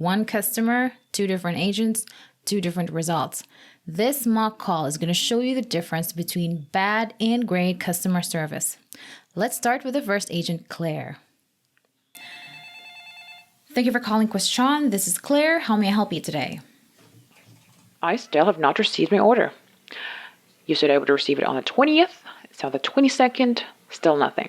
One customer, two different agents, two different results. This mock call is going to show you the difference between bad and great customer service. Let's start with the first agent, Claire. Thank you for calling Kwestyon. This is Claire. How may I help you today? I still have not received my order. You said I would receive it on the 20th. It's on the 22nd. Still nothing.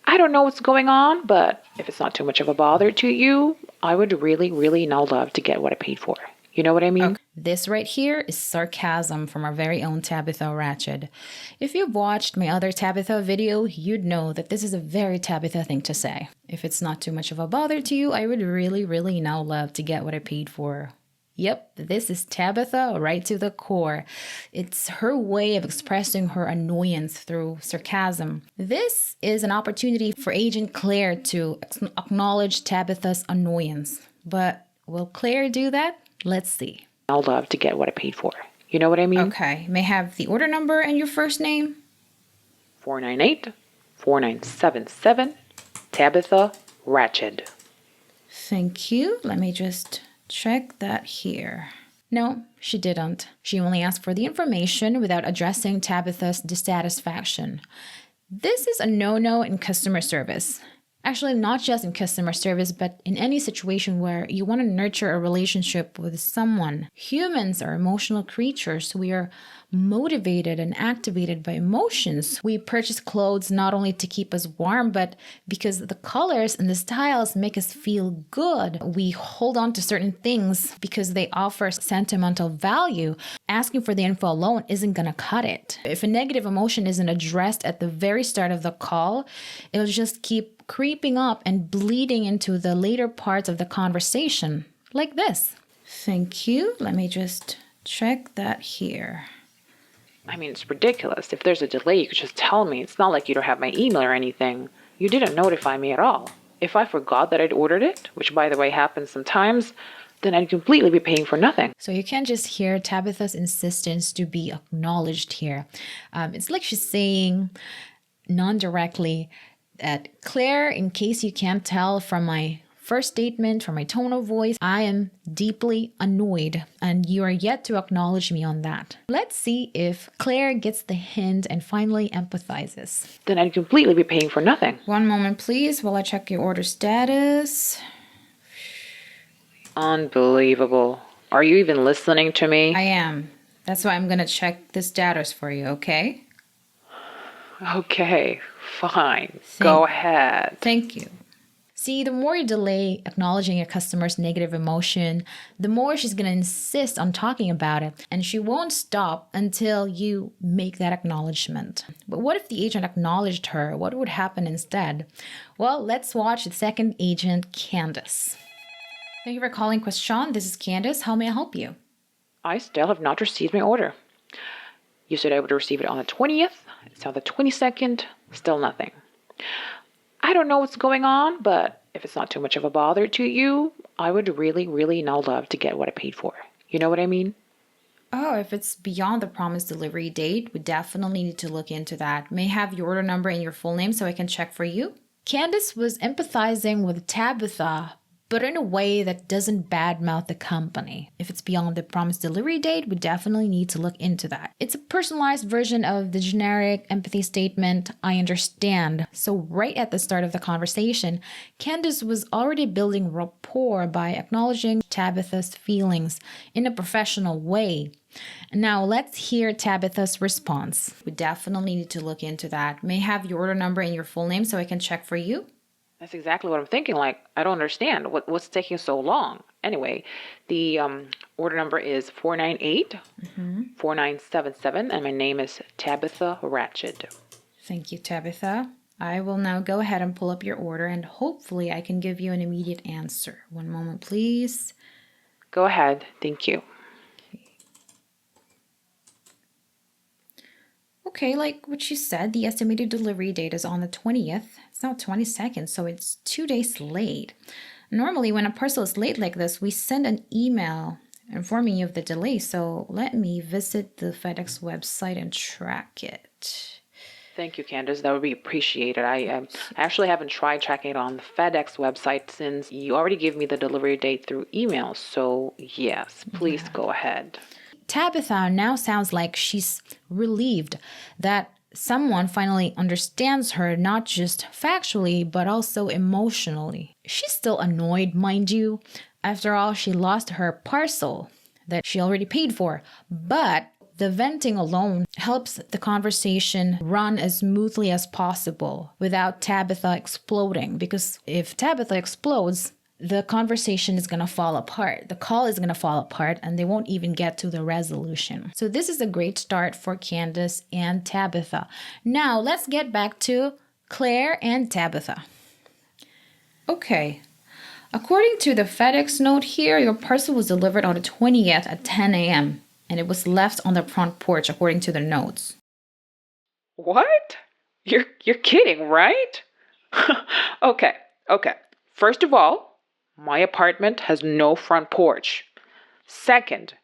I don't know what's going on, but if it's not too much of a bother to you, I would really now love to get what I paid for. You know what I mean? Okay. This right here is sarcasm from our very own Tabitha Ratched. If you've watched my other Tabitha video, you'd know that this is a very Tabitha thing to say. If it's not too much of a bother to you, I would really now love to get what I paid for. Yep, this is Tabitha right to the core. It's her way of expressing her annoyance through sarcasm. This is an opportunity for Agent Claire to acknowledge Tabitha's annoyance. But will Claire do that? Let's see. I'll love to get what I paid for. You know what I mean? Okay, may I have the order number and your first name? 498-4977, Tabitha Ratched. Thank you. Let me just check that here. No, she didn't. She only asked for the information without addressing Tabitha's dissatisfaction. This is a no-no in customer service. Actually, not just in customer service, but in any situation where you want to nurture a relationship with someone. Humans are emotional creatures. We are motivated and activated by emotions. We purchase clothes not only to keep us warm, but because the colors and the styles make us feel good. We hold on to certain things because they offer sentimental value. Asking for the info alone isn't going to cut it. If a negative emotion isn't addressed at the very start of the call, it'll just keep creeping up and bleeding into the later parts of the conversation, like this. Thank you. Let me just check that here. I mean, it's ridiculous. If there's a delay, you could just tell me. It's not like you don't have my email or anything. You didn't notify me at all. If I forgot that I'd ordered it, which by the way happens sometimes, then I'd completely be paying for nothing. So you can just hear Tabitha's insistence to be acknowledged here. It's like she's saying non-directly that, Claire, in case you can't tell from my first statement, from my tone of voice, I am deeply annoyed and you are yet to acknowledge me on that. Let's see if Claire gets the hint and finally empathizes. Then I'd completely be paying for nothing. One moment, please, while I check your order status. Unbelievable. Are you even listening to me? I am. That's why I'm going to check the status for you, okay? Okay, fine. Go ahead. Thank you. See, the more you delay acknowledging your customer's negative emotion, the more she's going to insist on talking about it, and she won't stop until you make that acknowledgement. But what if the agent acknowledged her? What would happen instead? Well, let's watch the second agent, Candace. Thank you for calling Kwestyon. This is Candace. How may I help you? I still have not received my order. You said I would receive it on the 20th. It's on the 22nd. Still nothing. I don't know what's going on, but if it's not too much of a bother to you, I would really now love to get what I paid for. You know what I mean? Oh, if it's beyond the promised delivery date, we definitely need to look into that. May I have your order number and your full name so I can check for you? Candace was empathizing with Tabitha, but in a way that doesn't badmouth the company. If it's beyond the promised delivery date, we definitely need to look into that. It's a personalized version of the generic empathy statement, I understand. So right at the start of the conversation, Candace was already building rapport by acknowledging Tabitha's feelings in a professional way. Now let's hear Tabitha's response. We definitely need to look into that. May I have your order number and your full name so I can check for you? That's exactly what I'm thinking. Like, I don't understand. What's taking so long? Anyway, the order number is 498-4977, and my name is Tabitha Ratched. Thank you, Tabitha. I will now go ahead and pull up your order, and hopefully I can give you an immediate answer. One moment, please. Go ahead. Thank you. Okay, like what you said, the estimated delivery date is on the 20th. It's now 22nd, so it's 2 days late. Normally, when a parcel is late like this, we send an email informing you of the delay. So let me visit the FedEx website and track it. Thank you, Candace. That would be appreciated. I actually haven't tried tracking it on the FedEx website since you already gave me the delivery date through email. So, yes, please go ahead. Tabitha now sounds like she's relieved that someone finally understands her, not just factually, but also emotionally. She's still annoyed, mind you. After all, she lost her parcel that she already paid for. But the venting alone helps the conversation run as smoothly as possible without Tabitha exploding. Because if Tabitha explodes, the conversation is going to fall apart. The call is going to fall apart and they won't even get to the resolution. So this is a great start for Candace and Tabitha. Now let's get back to Claire and Tabitha. Okay. According to the FedEx note here, your parcel was delivered on the 20th at 10 a.m. and it was left on the front porch according to the notes. What? You're kidding, right? Okay. First of all, my apartment has no front porch. Second,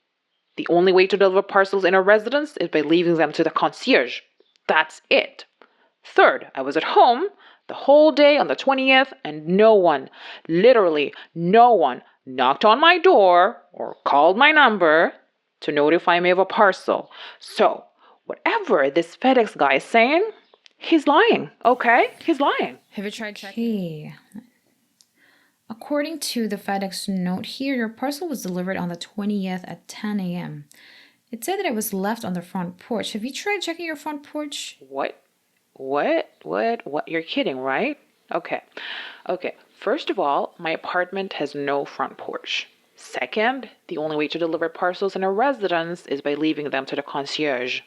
the only way to deliver parcels in a residence is by leaving them to the concierge. That's it. Third, I was at home the whole day on the 20th and no one, literally no one, knocked on my door or called my number to notify me of a parcel. So, whatever this FedEx guy is saying, he's lying, okay? He's lying. Have you tried checking? Okay. According to the FedEx note here, your parcel was delivered on the 20th at 10 a.m. It said that it was left on the front porch. Have you tried checking your front porch? What? You're kidding, right? Okay. First of all, my apartment has no front porch. Second, the only way to deliver parcels in a residence is by leaving them to the concierge.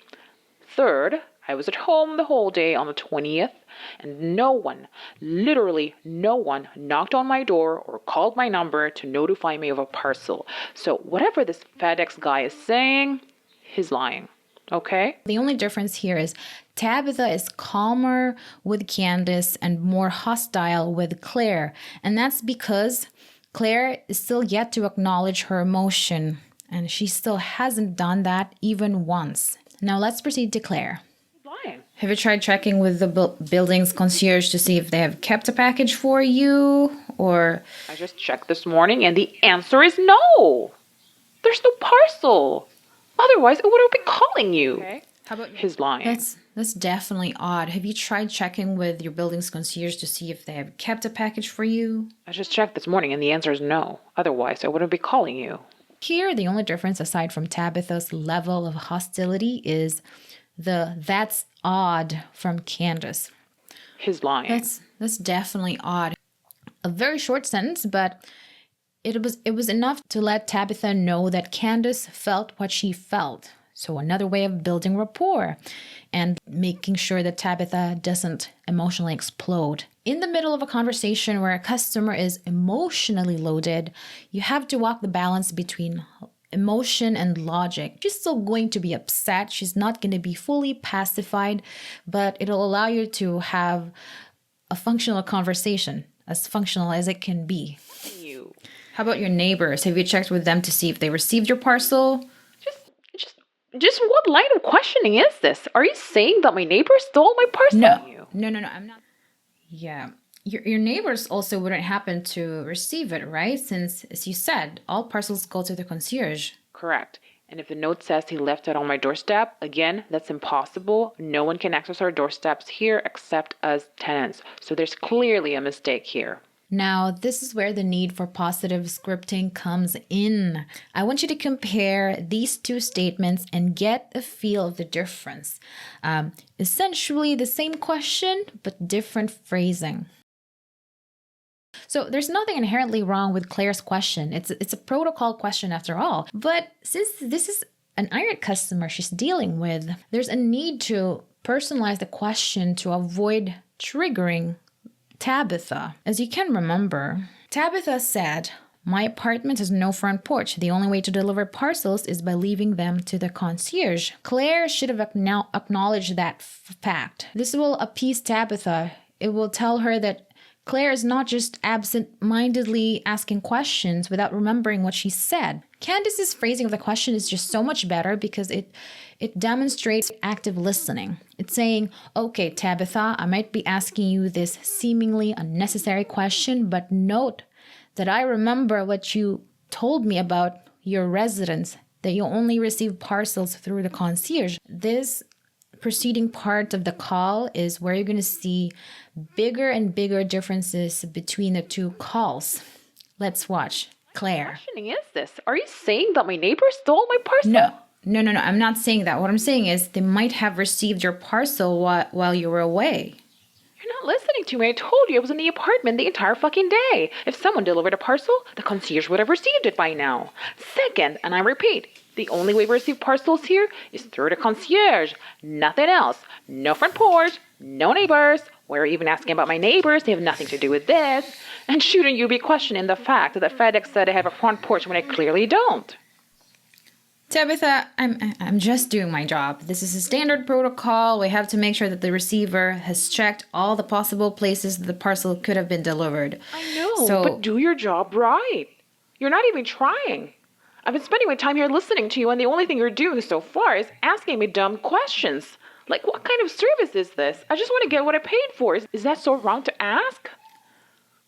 Third, I was at home the whole day on the 20th, and no one, literally no one, knocked on my door or called my number to notify me of a parcel. So whatever this FedEx guy is saying, he's lying. Okay? The only difference here is Tabitha is calmer with Candace and more hostile with Claire. And that's because Claire is still yet to acknowledge her emotion. And she still hasn't done that even once. Now let's proceed to Claire. Lying. Have you tried checking with the building's concierge to see if they have kept a package for you? Or I just checked this morning and the answer is no. There's no parcel. Otherwise, it would have been calling you. Okay. How about his lying? That's definitely odd. Have you tried checking with your building's concierge to see if they have kept a package for you? I just checked this morning and the answer is no. Otherwise, I wouldn't be calling you. Here, the only difference aside from Tabitha's level of hostility is the "that's odd" from Candace. His lying. That's definitely odd. A very short sentence, but it was enough to let Tabitha know that Candace felt what she felt. So another way of building rapport and making sure that Tabitha doesn't emotionally explode. In the middle of a conversation where a customer is emotionally loaded, you have to walk the balance between emotion and logic. She's still going to be upset. She's not going to be fully pacified, but it'll allow you to have a functional conversation, as functional as it can be. How about your neighbors? Have you checked with them to see if they received your parcel? Just what line of questioning is this? Are you saying that my neighbor stole my parcel? No, I'm not. Yeah. Your neighbors also wouldn't happen to receive it, right? Since, as you said, all parcels go to the concierge. Correct. And if the note says he left it on my doorstep, again, that's impossible. No one can access our doorsteps here except us tenants. So there's clearly a mistake here. Now, this is where the need for positive scripting comes in. I want you to compare these two statements and get a feel of the difference. Essentially the same question, but different phrasing. So there's nothing inherently wrong with Claire's question. It's a protocol question after all. But since this is an irate customer she's dealing with, there's a need to personalize the question to avoid triggering Tabitha. As you can remember, Tabitha said, "My apartment has no front porch. The only way to deliver parcels is by leaving them to the concierge." Claire should have acknowledged that fact. This will appease Tabitha. It will tell her that Claire is not just absent-mindedly asking questions without remembering what she said. Candace's phrasing of the question is just so much better because it demonstrates active listening. It's saying, okay, Tabitha, I might be asking you this seemingly unnecessary question, but note that I remember what you told me about your residence, that you only receive parcels through the concierge. This preceding part of the call is where you're going to see bigger and bigger differences between the two calls. Let's watch. Claire. What questioning is this? Are you saying that my neighbor stole my parcel? No. I'm not saying that. What I'm saying is they might have received your parcel while you were away. You're not listening to me. I told you I was in the apartment the entire fucking day. If someone delivered a parcel, the concierge would have received it by now. Second, and I repeat, the only way we receive parcels here is through the concierge. Nothing else. No front porch, no neighbors. We're even asking about my neighbors. They have nothing to do with this. And shouldn't you be questioning the fact that FedEx said I have a front porch when I clearly don't? Tabitha, I'm just doing my job. This is a standard protocol. We have to make sure that the receiver has checked all the possible places that the parcel could have been delivered. I know, but do your job right. You're not even trying. I've been spending my time here listening to you, and the only thing you're doing so far is asking me dumb questions. Like, what kind of service is this? I just want to get what I paid for. Is that so wrong to ask?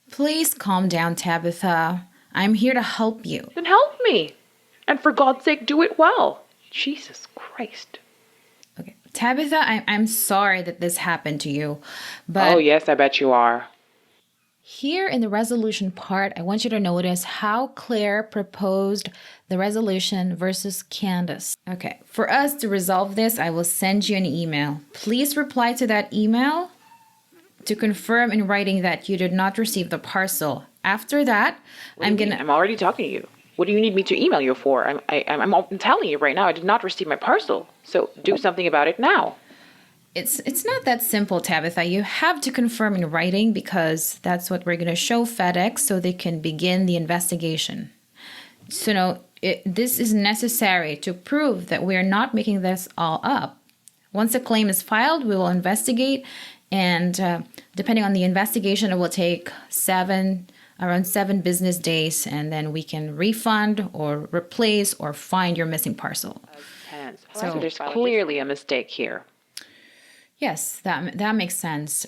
Please calm down, Tabitha. I'm here to help you. Then help me. And for God's sake, do it well. Jesus Christ. Okay. Tabitha, I'm sorry that this happened to you, but... Oh, yes, I bet you are. Here in the resolution part, I want you to notice how Claire proposed the resolution versus Candace. Okay, for us to resolve this, I will send you an email. Please reply to that email to confirm in writing that you did not receive the parcel. After that, I'm already talking to you. What do you need me to email you for? I'm telling you right now, I did not receive my parcel. So do something about it now. It's not that simple, Tabitha. You have to confirm in writing because that's what we're going to show FedEx so they can begin the investigation. So no, this is necessary to prove that we are not making this all up. Once a claim is filed, we will investigate, and depending on the investigation, it will take around 7 business days, and then we can refund or replace or find your missing parcel. So there's clearly a mistake here. Yes, that makes sense.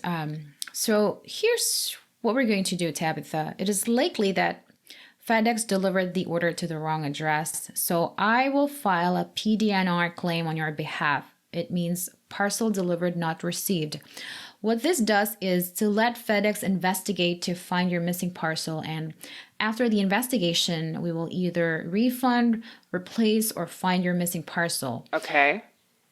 So here's what we're going to do, Tabitha. It is likely that FedEx delivered the order to the wrong address, so I will file a PDNR claim on your behalf. It means parcel delivered, not received. What this does is to let FedEx investigate to find your missing parcel, and after the investigation, we will either refund, replace, or find your missing parcel. Okay.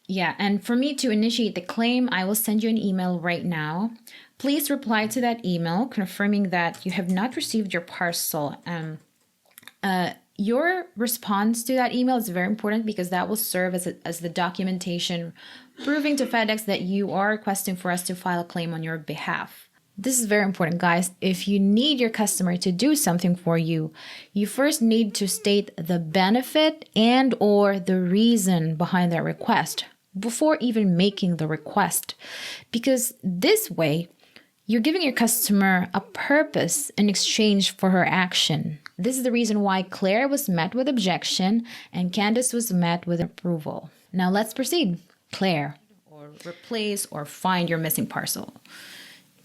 Yeah, and for me to initiate the claim, I will send you an email right now. Please reply to that email confirming that you have not received your parcel. Your response to that email is very important because that will serve as the documentation proving to FedEx that you are requesting for us to file a claim on your behalf. This is very important, guys. If you need your customer to do something for you, you first need to state the benefit and or the reason behind that request before even making the request. Because this way, you're giving your customer a purpose in exchange for her action. This is the reason why Claire was met with objection and Candace was met with approval. Now let's proceed. Claire, or replace or find your missing parcel.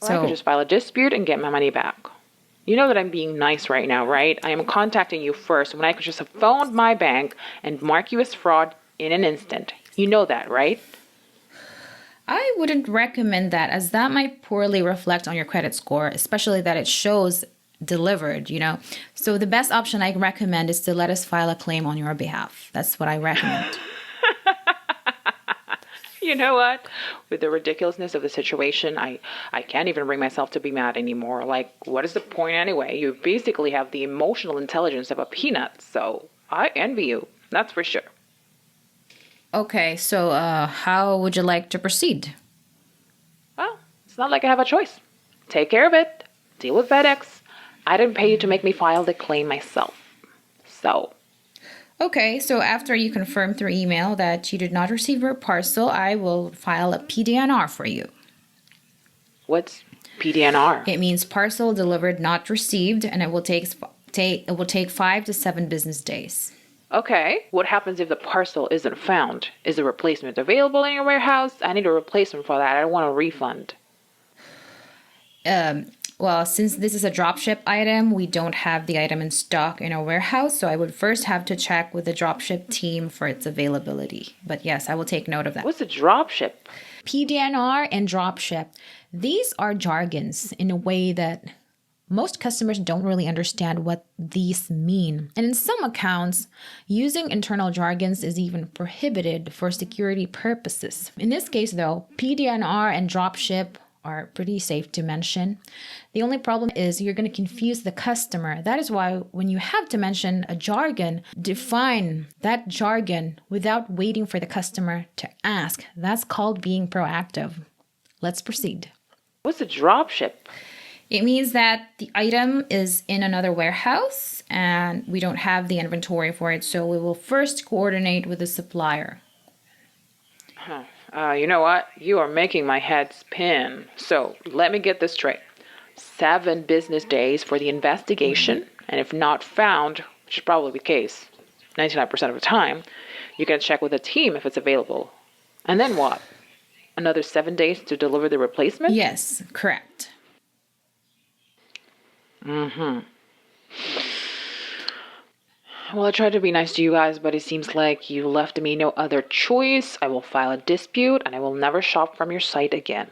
I could just file a dispute and get my money back. You know that I'm being nice right now, right? I am contacting you first when I could just have phoned my bank and mark you as fraud in an instant. You know that, right? I wouldn't recommend that, as that might poorly reflect on your credit score, especially that it shows delivered, So the best option I recommend is to let us file a claim on your behalf. That's what I recommend. You know what? With the ridiculousness of the situation, I can't even bring myself to be mad anymore. Like, what is the point anyway? You basically have the emotional intelligence of a peanut, so I envy you. That's for sure. Okay, so how would you like to proceed? Well, it's not like I have a choice. Take care of it. Deal with FedEx. I didn't pay you to make me file the claim myself. So... Okay, so after you confirm through email that you did not receive your parcel, I will file a PDNR for you. What's PDNR. It means parcel delivered not received, and it will take 5 to 7 business days. Okay, what happens if the parcel isn't found? Is the replacement available in your warehouse? I need a replacement for that. I don't want a refund. Well, since this is a dropship item, we don't have the item in stock in our warehouse, so I would first have to check with the dropship team for its availability. But yes, I will take note of that. What's a dropship? PDNR and dropship. These are jargons in a way that most customers don't really understand what these mean. And in some accounts, using internal jargons is even prohibited for security purposes. In this case, though, PDNR and dropship are pretty safe to mention. The only problem is you're going to confuse the customer. That is why when you have to mention a jargon, define that jargon without waiting for the customer to ask. That's called being proactive. Let's proceed. What's a dropship? It means that the item is in another warehouse and we don't have the inventory for it, so we will first coordinate with the supplier. You know what? You are making my head spin. So let me get this straight. 7 business days for the investigation, and if not found, which is probably the case 99% of the time, you can check with the team if it's available. And then what? Another 7 days to deliver the replacement? Yes, correct. Well, I tried to be nice to you guys, but it seems like you left me no other choice. I will file a dispute, and I will never shop from your site again.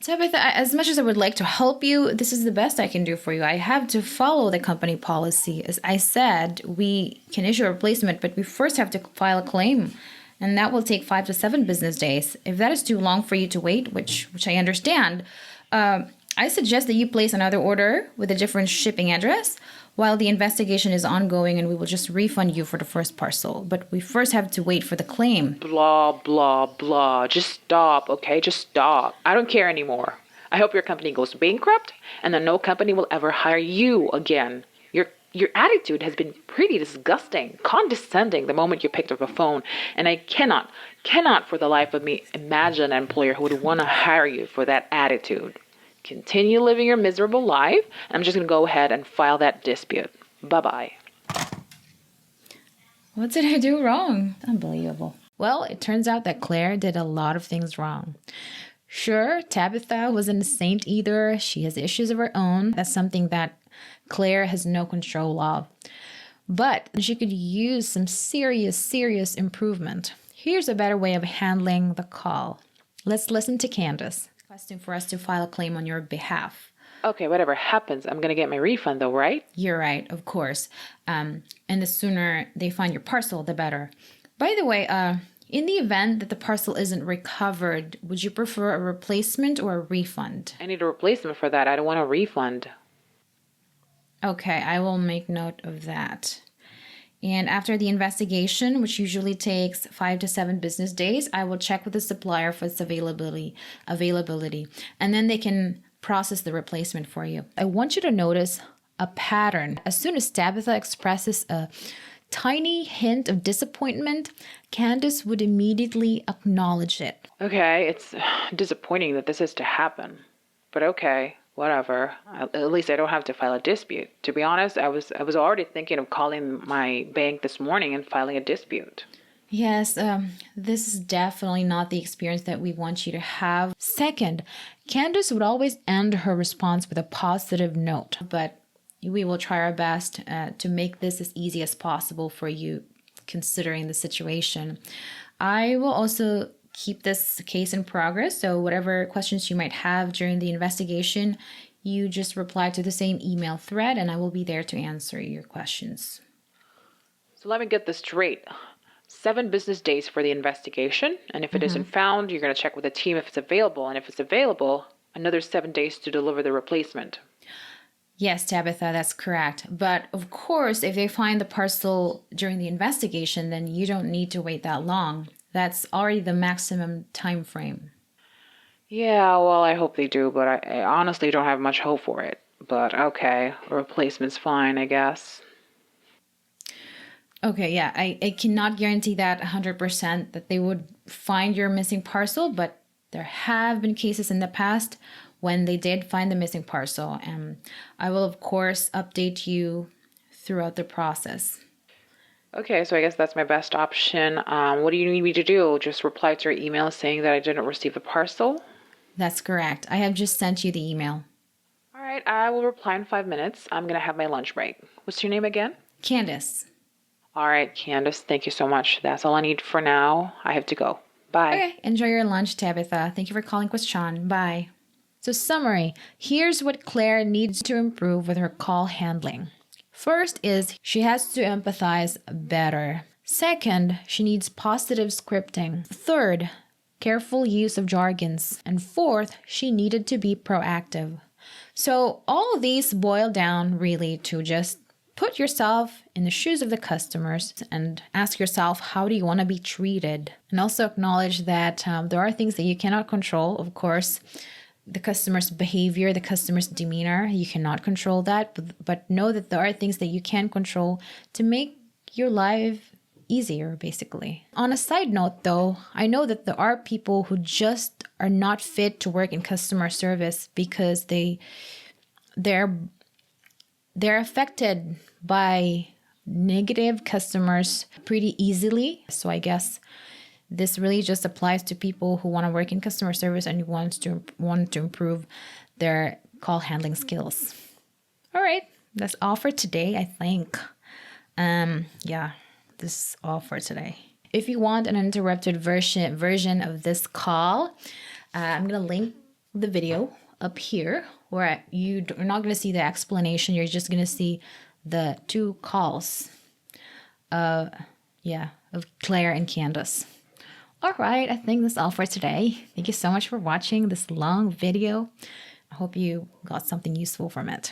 Tabitha, as much as I would like to help you, this is the best I can do for you. I have to follow the company policy. As I said, we can issue a replacement, but we first have to file a claim, and that will take 5 to 7 business days. If that is too long for you to wait, which I understand, I suggest that you place another order with a different shipping address while the investigation is ongoing, and we will just refund you for the first parcel. But we first have to wait for the claim. Blah, blah, blah. Just stop, okay? Just stop. I don't care anymore. I hope your company goes bankrupt and that no company will ever hire you again. Your attitude has been pretty disgusting, condescending the moment you picked up a phone, and I cannot for the life of me imagine an employer who would want to hire you for that attitude. Continue living your miserable life. I'm just going to go ahead and file that dispute. Bye-bye. What did I do wrong? Unbelievable. Well, it turns out that Claire did a lot of things wrong. Sure, Tabitha wasn't a saint either. She has issues of her own. That's something that Claire has no control of. But she could use some serious improvement. Here's a better way of handling the call. Let's listen to Candace. Requesting for us to file a claim on your behalf. Okay, whatever happens, I'm going to get my refund though, right? You're right, of course. And the sooner they find your parcel, the better. By the way, in the event that the parcel isn't recovered, would you prefer a replacement or a refund? I need a replacement for that. I don't want a refund. Okay, I will make note of that. And after the investigation, which usually takes 5 to 7 business days, I will check with the supplier for its availability, and then they can process the replacement for you. I want you to notice a pattern. As soon as Tabitha expresses a tiny hint of disappointment, Candace would immediately acknowledge it. Okay, it's disappointing that this is to happen, but okay. Whatever. At least I don't have to file a dispute. To be honest, I was already thinking of calling my bank this morning and filing a dispute. Yes, this is definitely not the experience that we want you to have. Second, Candace would always end her response with a positive note, but we will try our best to make this as easy as possible for you, considering the situation. I will also keep this case in progress, so whatever questions you might have during the investigation, you just reply to the same email thread and I will be there to answer your questions. So let me get this straight. 7 business days for the investigation, and if it isn't found, you're going to check with the team if it's available, and if it's available, another 7 days to deliver the replacement. Yes, Tabitha, that's correct. But of course, if they find the parcel during the investigation, then you don't need to wait that long. That's already the maximum time frame. Yeah, well, I hope they do, but I honestly don't have much hope for it. But okay, a replacement's fine, I guess. Okay, yeah, I cannot guarantee that 100% that they would find your missing parcel, but there have been cases in the past when they did find the missing parcel. And I will, of course, update you throughout the process. Okay, so I guess that's my best option. What do you need me to do? Just reply to your email saying that I didn't receive the parcel? That's correct. I have just sent you the email. All right, I will reply in 5 minutes. I'm going to have my lunch break. What's your name again? Candace. All right, Candace, thank you so much. That's all I need for now. I have to go. Bye. Okay, enjoy your lunch, Tabitha. Thank you for calling Kwestyon. Bye. So, summary. Here's what Claire needs to improve with her call handling. First is she has to empathize better. Second, she needs positive scripting. Third, careful use of jargons. And fourth, she needed to be proactive. So all of these boil down really to just put yourself in the shoes of the customers and ask yourself, how do you want to be treated? And also acknowledge that there are things that you cannot control, of course. The customer's behavior, the customer's demeanor, you cannot control that, but know that there are things that you can control to make your life easier, basically. On a side note, though, I know that there are people who just are not fit to work in customer service because they're affected by negative customers pretty easily. So I guess this really just applies to people who want to work in customer service and want to improve their call handling skills. All right, that's all for today, I think. Yeah, this is all for today. If you want an uninterrupted version of this call, I'm gonna link the video up here where you're not gonna see the explanation. You're just gonna see the 2 calls. Of Claire and Candace. All right, I think that's all for today. Thank you so much for watching this long video. I hope you got something useful from it.